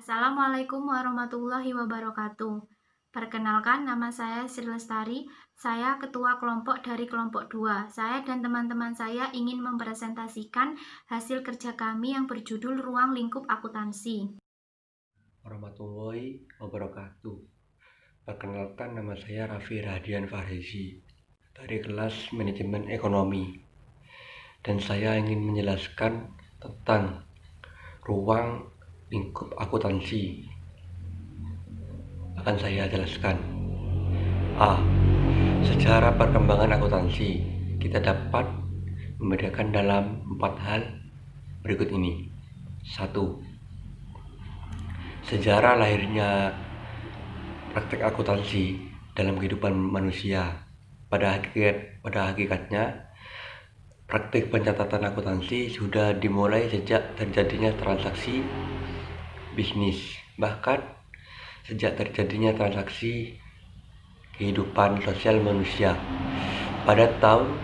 Assalamualaikum warahmatullahi wabarakatuh. Perkenalkan, nama saya Sri Lestari. Saya ketua kelompok dari kelompok 2. Saya dan teman-teman saya ingin mempresentasikan hasil kerja kami yang berjudul Ruang Lingkup Akuntansi. Warahmatullahi wabarakatuh. Perkenalkan, nama saya Raffi Radian Farhezi dari kelas Manajemen Ekonomi, dan saya ingin menjelaskan tentang ruang lingkup akuntansi. Akan saya jelaskan. A. Sejarah perkembangan akuntansi. Kita dapat membedakan dalam 4 hal berikut ini. 1. Sejarah lahirnya praktek akuntansi dalam kehidupan manusia. Pada hakikatnya, praktik pencatatan akuntansi sudah dimulai sejak terjadinya transaksi bisnis, bahkan sejak terjadinya transaksi kehidupan sosial manusia. Pada tahun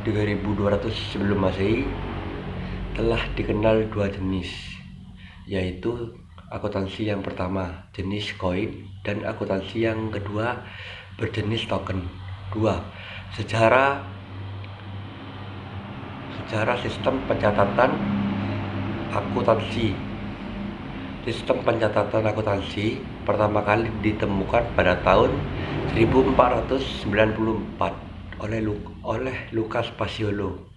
2200 sebelum Masehi telah dikenal dua jenis, yaitu akuntansi yang pertama jenis koin dan akuntansi yang kedua berjenis token. 2. Sejarah sistem pencatatan akuntansi. Sistem pencatatan akuntansi pertama kali ditemukan pada tahun 1494 oleh Lucas Paciolo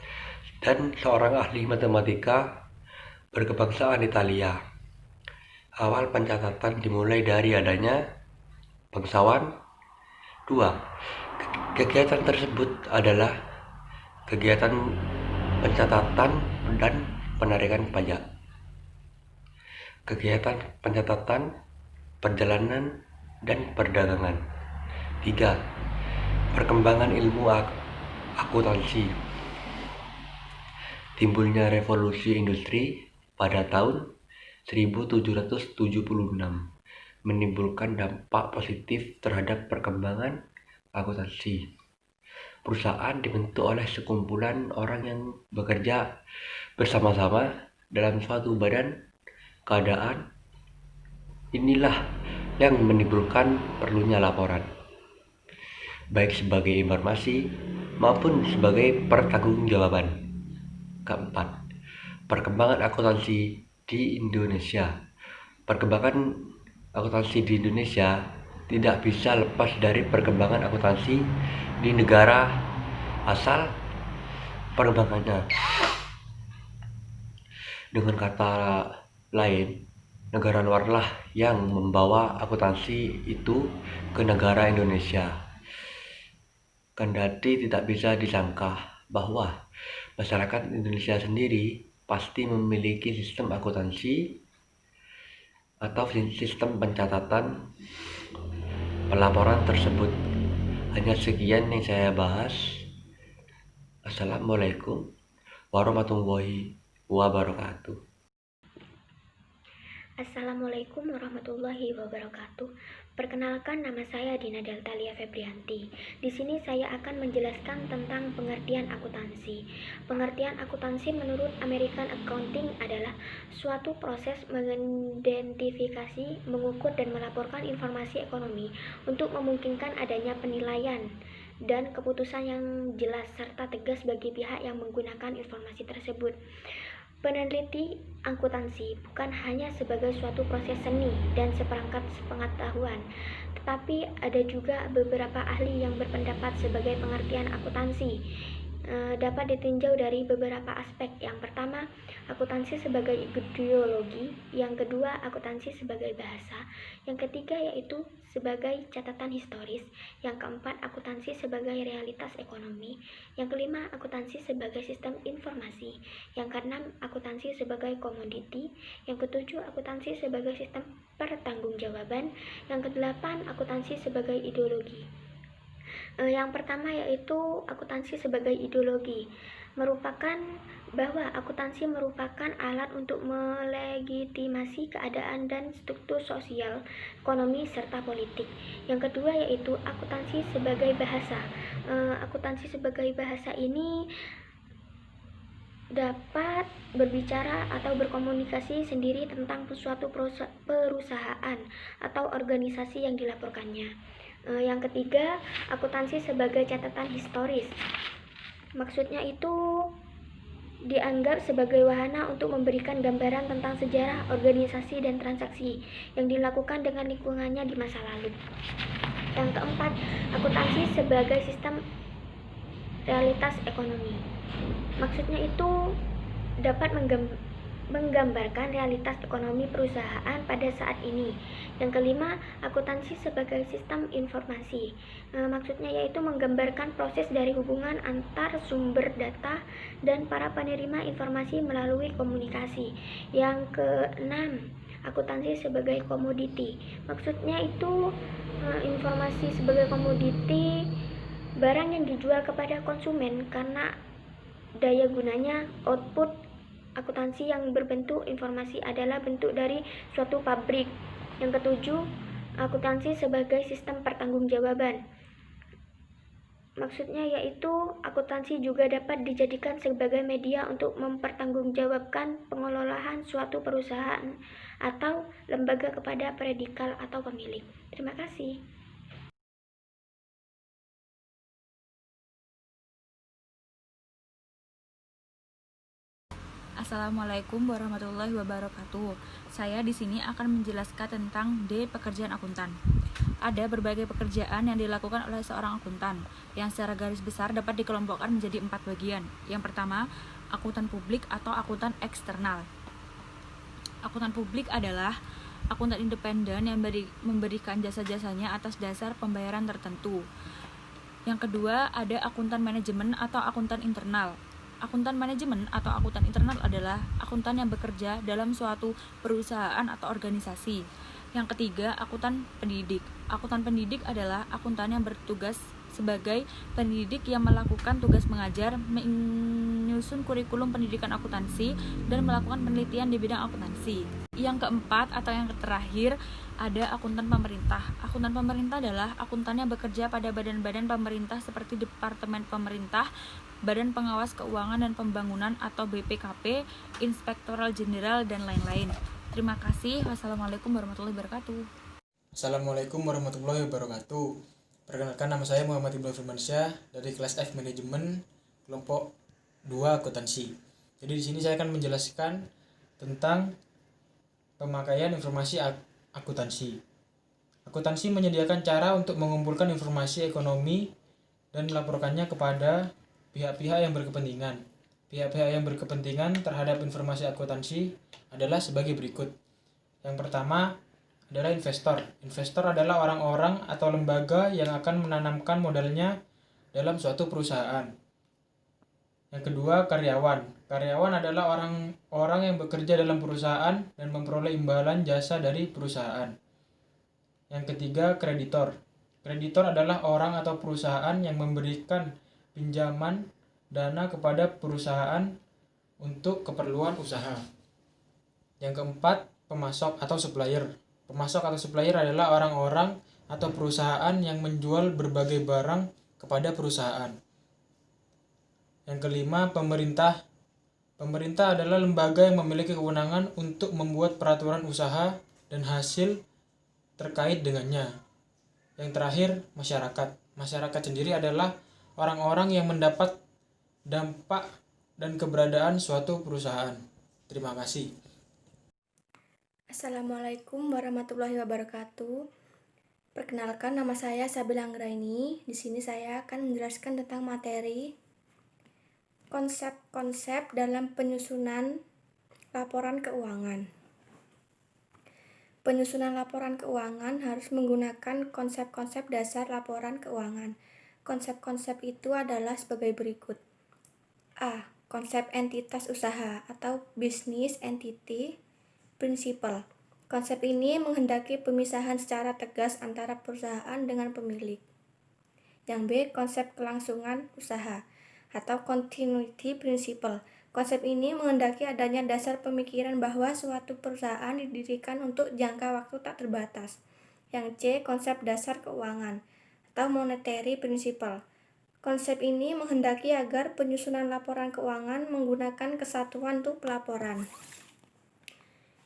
dan seorang ahli matematika berkebangsaan Italia. Awal pencatatan dimulai dari adanya bangsawan. 2. Kegiatan tersebut adalah kegiatan pencatatan dan penarikan pajak. Kegiatan pencatatan, perjalanan, dan perdagangan. 3. Perkembangan ilmu akuntansi. Timbulnya revolusi industri pada tahun 1776 menimbulkan dampak positif terhadap perkembangan akuntansi. Perusahaan dibentuk oleh sekumpulan orang yang bekerja bersama-sama dalam suatu badan. Keadaan inilah yang menimbulkan perlunya laporan, baik sebagai informasi maupun sebagai pertanggungjawaban. Keempat, perkembangan akuntansi di Indonesia. Perkembangan akuntansi di Indonesia tidak bisa lepas dari perkembangan akuntansi di negara asal pengembangannya. Dengan kata lain, negara luarlah yang membawa akuntansi itu ke negara Indonesia. Kendati tidak bisa disangka bahwa masyarakat Indonesia sendiri pasti memiliki sistem akuntansi atau sistem pencatatan pelaporan tersebut. Hanya sekian yang saya bahas. Assalamualaikum warahmatullahi wabarakatuh. Assalamualaikum warahmatullahi wabarakatuh. Perkenalkan, nama saya Dina Deltalia Febrianti. Di sini saya akan menjelaskan tentang pengertian akuntansi. Pengertian akuntansi menurut American Accounting adalah suatu proses mengidentifikasi, mengukur, dan melaporkan informasi ekonomi untuk memungkinkan adanya penilaian dan keputusan yang jelas serta tegas bagi pihak yang menggunakan informasi tersebut. Peneliti akuntansi bukan hanya sebagai suatu proses seni dan seperangkat pengetahuan, tetapi ada juga beberapa ahli yang berpendapat sebagai pengertian akuntansi dapat ditinjau dari beberapa aspek. Yang pertama, akuntansi sebagai ideologi. Yang kedua, akuntansi sebagai bahasa. Yang ketiga yaitu sebagai catatan historis. Yang keempat, akuntansi sebagai realitas ekonomi. Yang kelima, akuntansi sebagai sistem informasi. Yang keenam, akuntansi sebagai komoditi. Yang ketujuh, akuntansi sebagai sistem pertanggungjawaban. Yang kedelapan, akuntansi sebagai ideologi. Yang pertama yaitu akuntansi sebagai ideologi, merupakan bahwa akuntansi merupakan alat untuk melegitimasi keadaan dan struktur sosial, ekonomi, serta politik. Yang kedua yaitu akuntansi sebagai bahasa. Akuntansi sebagai bahasa ini dapat berbicara atau berkomunikasi sendiri tentang suatu perusahaan atau organisasi yang dilaporkannya. Yang ketiga, akuntansi sebagai catatan historis. Maksudnya itu dianggap sebagai wahana untuk memberikan gambaran tentang sejarah, organisasi, dan transaksi yang dilakukan dengan lingkungannya di masa lalu. Yang keempat, akuntansi sebagai sistem realitas ekonomi. Maksudnya itu dapat menggambarkan realitas ekonomi perusahaan pada saat ini. Yang kelima, akuntansi sebagai sistem informasi. Maksudnya yaitu menggambarkan proses dari hubungan antar sumber data dan para penerima informasi melalui komunikasi. Yang keenam, akuntansi sebagai komoditi. Maksudnya itu informasi sebagai komoditi, barang yang dijual kepada konsumen karena daya gunanya. Output akuntansi yang berbentuk informasi adalah bentuk dari suatu pabrik. Yang ketujuh, akuntansi sebagai sistem pertanggungjawaban. Maksudnya yaitu akuntansi juga dapat dijadikan sebagai media untuk mempertanggungjawabkan pengelolaan suatu perusahaan atau lembaga kepada predikal atau pemilik. Terima kasih. Assalamualaikum warahmatullahi wabarakatuh. Saya di sini akan menjelaskan tentang pekerjaan akuntan. Ada berbagai pekerjaan yang dilakukan oleh seorang akuntan, yang secara garis besar dapat dikelompokkan menjadi 4 bagian. Yang pertama, akuntan publik atau akuntan eksternal. Akuntan publik adalah akuntan independen yang memberikan jasa-jasanya atas dasar pembayaran tertentu. Yang kedua, ada akuntan manajemen atau akuntan internal. Akuntan manajemen atau akuntan internal adalah akuntan yang bekerja dalam suatu perusahaan atau organisasi. Yang ketiga, akuntan pendidik. Akuntan pendidik adalah akuntan yang bertugas sebagai pendidik yang melakukan tugas mengajar, menyusun kurikulum pendidikan akuntansi, dan melakukan penelitian di bidang akuntansi. Yang keempat atau yang terakhir, ada akuntan pemerintah. Akuntan pemerintah adalah akuntan yang bekerja pada badan-badan pemerintah seperti Departemen Pemerintah, Badan Pengawas Keuangan dan Pembangunan atau BPKP, Inspektoral Jenderal, dan lain-lain. Terima kasih. Wassalamualaikum warahmatullahi wabarakatuh. Assalamualaikum warahmatullahi wabarakatuh. Perkenalkan, nama saya Muhammad Iqbal Firmansyah dari kelas F Manajemen kelompok 2 akuntansi. Jadi di sini saya akan menjelaskan tentang pemakaian informasi akuntansi. Akuntansi menyediakan cara untuk mengumpulkan informasi ekonomi dan melaporkannya kepada pihak-pihak yang berkepentingan. Pihak-pihak yang berkepentingan terhadap informasi akuntansi adalah sebagai berikut. Yang pertama adalah investor. Investor adalah orang-orang atau lembaga yang akan menanamkan modalnya dalam suatu perusahaan. Yang kedua, karyawan. Karyawan adalah orang-orang yang bekerja dalam perusahaan dan memperoleh imbalan jasa dari perusahaan. Yang ketiga, kreditor. Kreditor adalah orang atau perusahaan yang memberikan pinjaman dana kepada perusahaan untuk keperluan usaha. Yang keempat, pemasok atau supplier. Pemasok atau supplier adalah orang-orang atau perusahaan yang menjual berbagai barang kepada perusahaan. Yang kelima, pemerintah. Pemerintah adalah lembaga yang memiliki kewenangan untuk membuat peraturan usaha dan hasil terkait dengannya. Yang terakhir, masyarakat. Masyarakat sendiri adalah orang-orang yang mendapat dampak dan keberadaan suatu perusahaan. Terima kasih. Assalamualaikum warahmatullahi wabarakatuh. Perkenalkan, nama saya Sabila Anggraini. Di sini saya akan menjelaskan tentang materi konsep-konsep dalam penyusunan laporan keuangan. Penyusunan laporan keuangan harus menggunakan konsep-konsep dasar laporan keuangan. Konsep-konsep itu adalah sebagai berikut. A. Konsep entitas usaha atau business entity principle. Konsep ini menghendaki pemisahan secara tegas antara perusahaan dengan pemilik. Yang B. Konsep kelangsungan usaha atau continuity principle. Konsep ini menghendaki adanya dasar pemikiran bahwa suatu perusahaan didirikan untuk jangka waktu tak terbatas. Yang C. Konsep dasar keuangan atau monetary principle. Konsep ini menghendaki agar penyusunan laporan keuangan menggunakan kesatuan untuk pelaporan.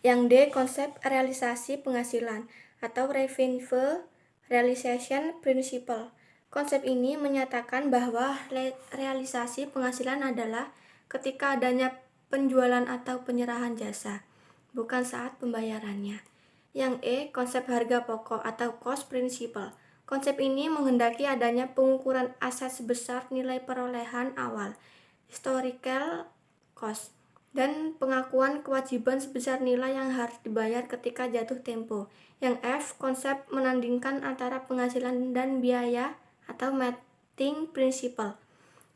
Yang D. Konsep realisasi penghasilan atau Revenue Realization Principle. Konsep ini menyatakan bahwa realisasi penghasilan adalah ketika adanya penjualan atau penyerahan jasa, bukan saat pembayarannya. Yang E. Konsep harga pokok atau Cost Principle. Konsep ini menghendaki adanya pengukuran aset sebesar nilai perolehan awal, historical cost, dan pengakuan kewajiban sebesar nilai yang harus dibayar ketika jatuh tempo. Yang F. Konsep menandingkan antara penghasilan dan biaya atau matching principle.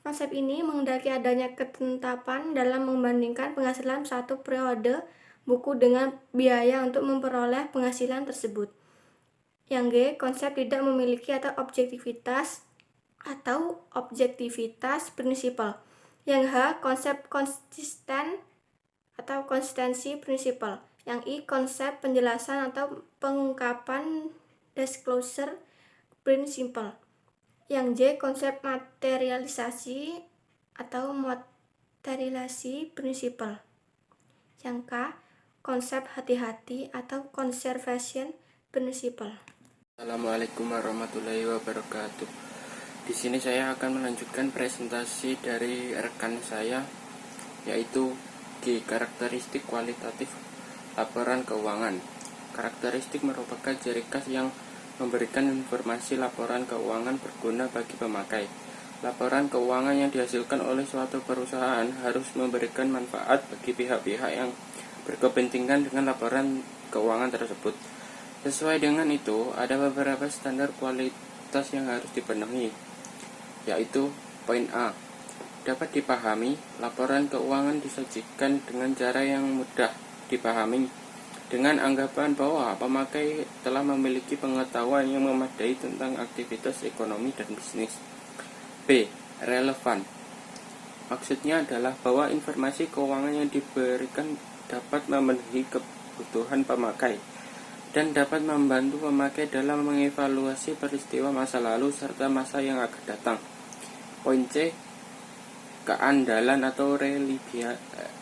Konsep ini menghendaki adanya ketetapan dalam membandingkan penghasilan satu periode buku dengan biaya untuk memperoleh penghasilan tersebut. Yang G. Konsep tidak memiliki atau objektivitas prinsipal. Yang H. Konsep konsisten atau konsistensi prinsipal. Yang I. Konsep penjelasan atau pengungkapan disclosure prinsipal. Yang J. Konsep materialisasi atau materialisasi prinsipal. Yang K. Konsep hati-hati atau conservation principle. Assalamualaikum warahmatullahi wabarakatuh. Di sini saya akan melanjutkan presentasi dari rekan saya, yaitu G. Karakteristik kualitatif laporan keuangan. Karakteristik merupakan ciri khas yang memberikan informasi laporan keuangan berguna bagi pemakai. Laporan keuangan yang dihasilkan oleh suatu perusahaan harus memberikan manfaat bagi pihak-pihak yang berkepentingan dengan laporan keuangan tersebut. Sesuai dengan itu, ada beberapa standar kualitas yang harus dipenuhi, yaitu poin A. Dapat dipahami, laporan keuangan disajikan dengan cara yang mudah dipahami, dengan anggapan bahwa pemakai telah memiliki pengetahuan yang memadai tentang aktivitas ekonomi dan bisnis. B. Relevan. Maksudnya adalah bahwa informasi keuangan yang diberikan dapat memenuhi kebutuhan pemakai dan dapat membantu pemakai dalam mengevaluasi peristiwa masa lalu serta masa yang akan datang. Poin C. Keandalan atau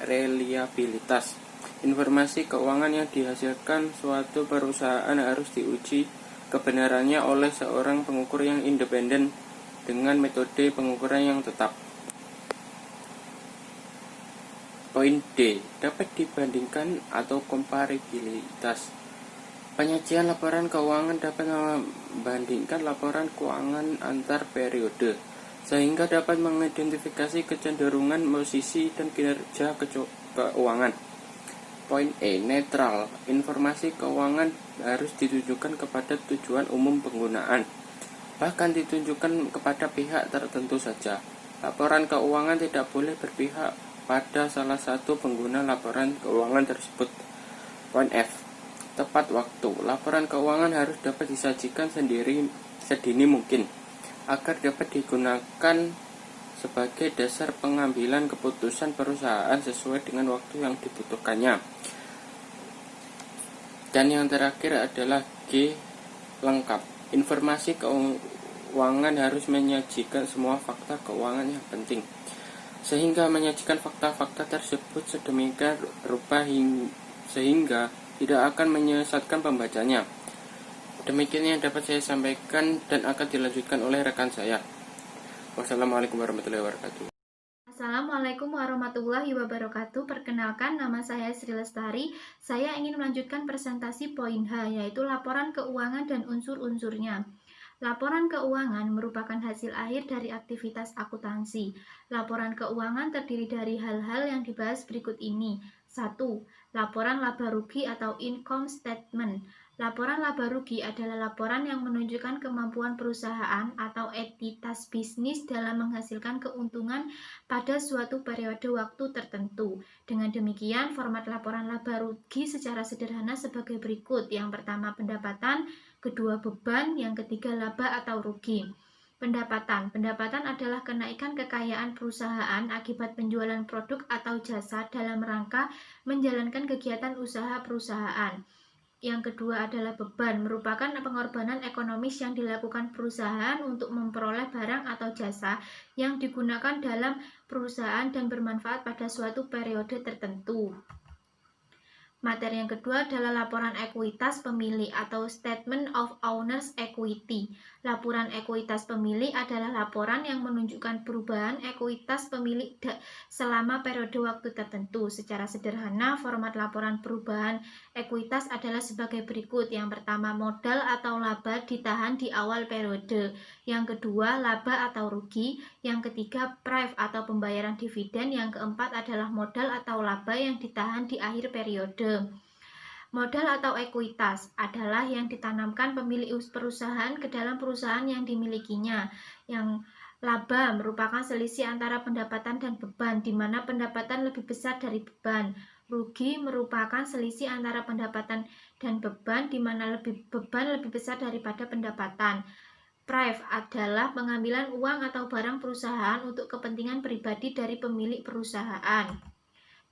reliabilitas. Informasi keuangan yang dihasilkan suatu perusahaan harus diuji kebenarannya oleh seorang pengukur yang independen dengan metode pengukuran yang tetap. Poin D. Dapat dibandingkan atau komparabilitas. Penyajian laporan keuangan dapat membandingkan laporan keuangan antar periode, sehingga dapat mengidentifikasi kecenderungan posisi dan kinerja keuangan. Poin E. Netral. Informasi keuangan harus ditujukan kepada tujuan umum penggunaan, bahkan ditujukan kepada pihak tertentu saja. Laporan keuangan tidak boleh berpihak pada salah satu pengguna laporan keuangan tersebut. Poin F. Tepat waktu. Laporan keuangan harus dapat disajikan sedini mungkin agar dapat digunakan sebagai dasar pengambilan keputusan perusahaan sesuai dengan waktu yang dibutuhkannya. Dan yang terakhir adalah G. Lengkap. Informasi keuangan harus menyajikan semua fakta keuangan yang penting, sehingga menyajikan fakta-fakta tersebut sedemikian rupa sehingga tidak akan menyesatkan pembacanya. Demikian yang dapat saya sampaikan dan akan dilanjutkan oleh rekan saya. Wassalamualaikum warahmatullahi wabarakatuh. Assalamualaikum warahmatullahi wabarakatuh. Perkenalkan, nama saya Sri Lestari. Saya ingin melanjutkan presentasi poin H, yaitu laporan keuangan dan unsur-unsurnya. Laporan keuangan merupakan hasil akhir dari aktivitas akuntansi. Laporan keuangan terdiri dari hal-hal yang dibahas berikut ini. 1. Laporan laba rugi atau income statement. Laporan laba rugi adalah laporan yang menunjukkan kemampuan perusahaan atau entitas bisnis dalam menghasilkan keuntungan pada suatu periode waktu tertentu. Dengan demikian, format laporan laba rugi secara sederhana sebagai berikut. Yang pertama, pendapatan, kedua, beban, yang ketiga, laba atau rugi. Pendapatan adalah kenaikan kekayaan perusahaan akibat penjualan produk atau jasa dalam rangka menjalankan kegiatan usaha perusahaan. Yang kedua adalah beban, merupakan pengorbanan ekonomis yang dilakukan perusahaan untuk memperoleh barang atau jasa yang digunakan dalam perusahaan dan bermanfaat pada suatu periode tertentu. Materi yang kedua adalah laporan ekuitas pemilik atau Statement of Owner's Equity. Laporan ekuitas pemilik adalah laporan yang menunjukkan perubahan ekuitas pemilik selama periode waktu tertentu. Secara sederhana, format laporan perubahan ekuitas adalah sebagai berikut. Yang pertama, modal atau laba ditahan di awal periode. Yang kedua, laba atau rugi. Yang ketiga, PREV atau pembayaran dividen. Yang keempat adalah modal atau laba yang ditahan di akhir periode. Modal atau ekuitas adalah yang ditanamkan pemilik perusahaan ke dalam perusahaan yang dimilikinya. Yang laba merupakan selisih antara pendapatan dan beban, di mana pendapatan lebih besar dari beban. Rugi merupakan selisih antara pendapatan dan beban, di mana beban lebih besar daripada pendapatan. PREV adalah pengambilan uang atau barang perusahaan untuk kepentingan pribadi dari pemilik perusahaan.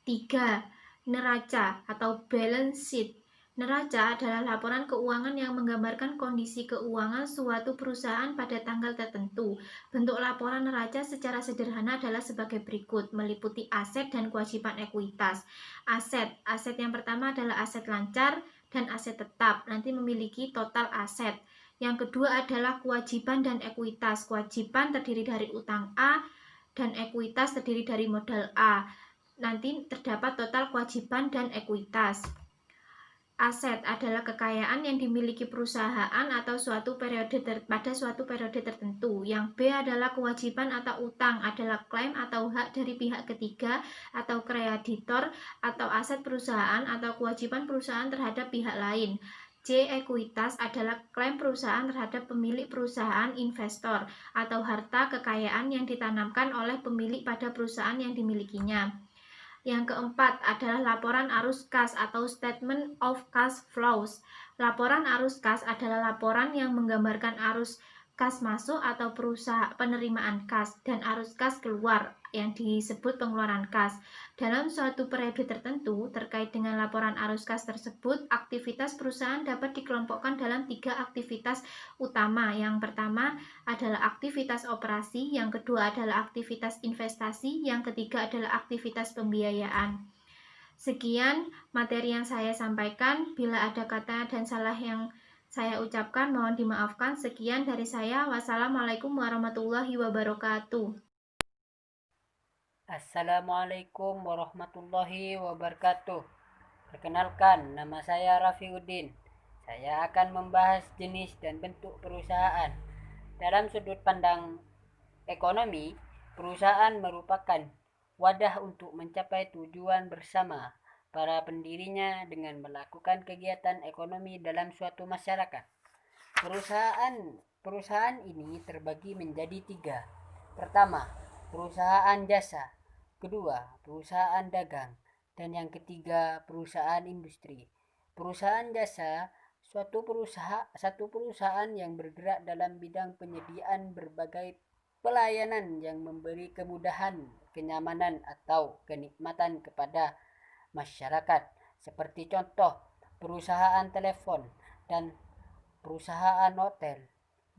3. Neraca atau balance sheet. Neraca adalah laporan keuangan yang menggambarkan kondisi keuangan suatu perusahaan pada tanggal tertentu. Bentuk laporan neraca secara sederhana adalah sebagai berikut, meliputi aset dan kewajiban ekuitas. Aset yang pertama adalah aset lancar dan aset tetap, nanti memiliki total aset. Yang kedua adalah kewajiban dan ekuitas. Kewajiban terdiri dari utang A dan ekuitas terdiri dari modal A. Nanti terdapat total kewajiban dan ekuitas. Aset adalah kekayaan yang dimiliki perusahaan atau pada suatu periode tertentu. Yang B adalah kewajiban atau utang, adalah klaim atau hak dari pihak ketiga atau kreditor atau aset perusahaan atau kewajiban perusahaan terhadap pihak lain. C. Ekuitas adalah klaim perusahaan terhadap pemilik perusahaan, investor, atau harta kekayaan yang ditanamkan oleh pemilik pada perusahaan yang dimilikinya. Yang keempat adalah laporan arus kas atau Statement of Cash Flows. Laporan arus kas adalah laporan yang menggambarkan arus kas masuk atau penerimaan kas dan arus kas keluar yang disebut pengeluaran kas. Dalam suatu periode tertentu, terkait dengan laporan arus kas tersebut, aktivitas perusahaan dapat dikelompokkan dalam 3 aktivitas utama. Yang pertama adalah aktivitas operasi, yang kedua adalah aktivitas investasi, yang ketiga adalah aktivitas pembiayaan. Sekian materi yang saya sampaikan. Bila ada kata dan salah yang saya ucapkan, mohon dimaafkan. Sekian dari saya. Wassalamualaikum warahmatullahi wabarakatuh. Assalamualaikum warahmatullahi wabarakatuh. Perkenalkan, nama saya Rafiuddin. Saya akan membahas jenis dan bentuk perusahaan. Dalam sudut pandang ekonomi, perusahaan merupakan wadah untuk mencapai tujuan bersama para pendirinya dengan melakukan kegiatan ekonomi dalam suatu masyarakat. Perusahaan ini terbagi menjadi 3. Pertama, perusahaan jasa. Kedua, perusahaan dagang. Dan yang ketiga, perusahaan industri. Perusahaan jasa satu perusahaan yang bergerak dalam bidang penyediaan berbagai pelayanan yang memberi kemudahan, kenyamanan atau kenikmatan kepada masyarakat, seperti contoh perusahaan telepon dan perusahaan hotel.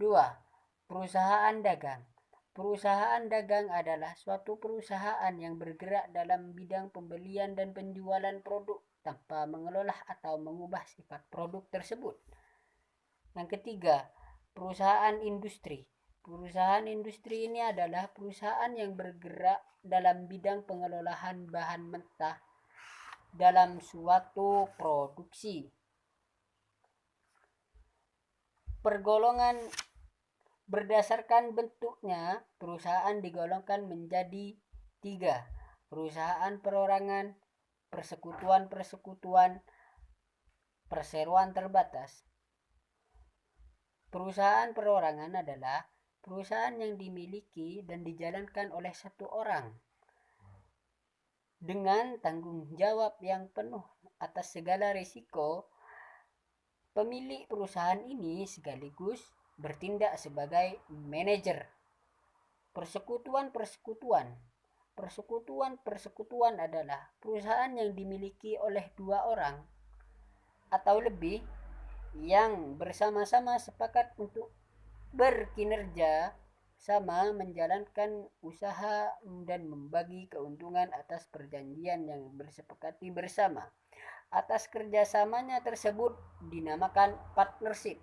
2. Perusahaan dagang. Perusahaan dagang adalah suatu perusahaan yang bergerak dalam bidang pembelian dan penjualan produk tanpa mengelola atau mengubah sifat produk tersebut. Yang ketiga, perusahaan industri. Perusahaan industri ini adalah perusahaan yang bergerak dalam bidang pengelolaan bahan mentah dalam suatu produksi. Pergolongan berdasarkan bentuknya, perusahaan digolongkan menjadi 3. Perusahaan perorangan, persekutuan, perseroan terbatas. Perusahaan perorangan adalah perusahaan yang dimiliki dan dijalankan oleh satu orang dengan tanggung jawab yang penuh atas segala risiko. Pemilik perusahaan ini sekaligus bertindak sebagai manajer. Persekutuan adalah perusahaan yang dimiliki oleh 2 orang atau lebih yang bersama-sama sepakat untuk berkinerja sama menjalankan usaha dan membagi keuntungan atas perjanjian yang bersepakati bersama. Atas kerjasamanya tersebut dinamakan partnership.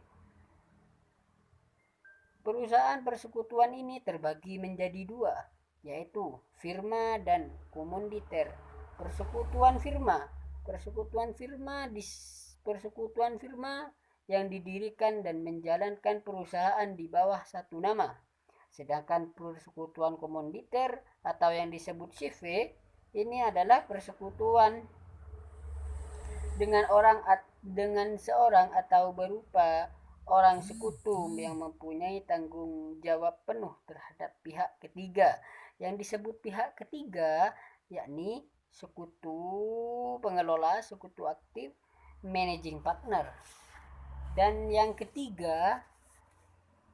Perusahaan persekutuan ini terbagi menjadi dua, yaitu firma dan komoditer. Persekutuan firma yang didirikan dan menjalankan perusahaan di bawah satu nama. Sedangkan persekutuan komoditer atau yang disebut CV ini adalah persekutuan dengan seorang atau berupa orang sekutu yang mempunyai tanggung jawab penuh terhadap pihak ketiga. Yang disebut pihak ketiga yakni sekutu pengelola, sekutu aktif, managing partner. Dan yang ketiga,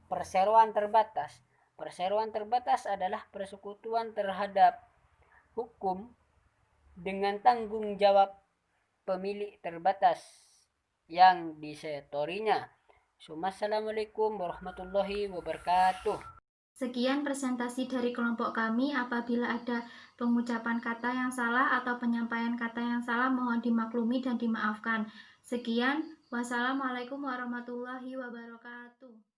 perseroan terbatas. Perseroan terbatas adalah persekutuan terhadap hukum dengan tanggung jawab pemilik terbatas yang disetorinya. Assalamualaikum warahmatullahi wabarakatuh. Sekian presentasi dari kelompok kami. Apabila ada pengucapan kata yang salah atau penyampaian kata yang salah, mohon dimaklumi dan dimaafkan. Sekian, wassalamualaikum warahmatullahi wabarakatuh.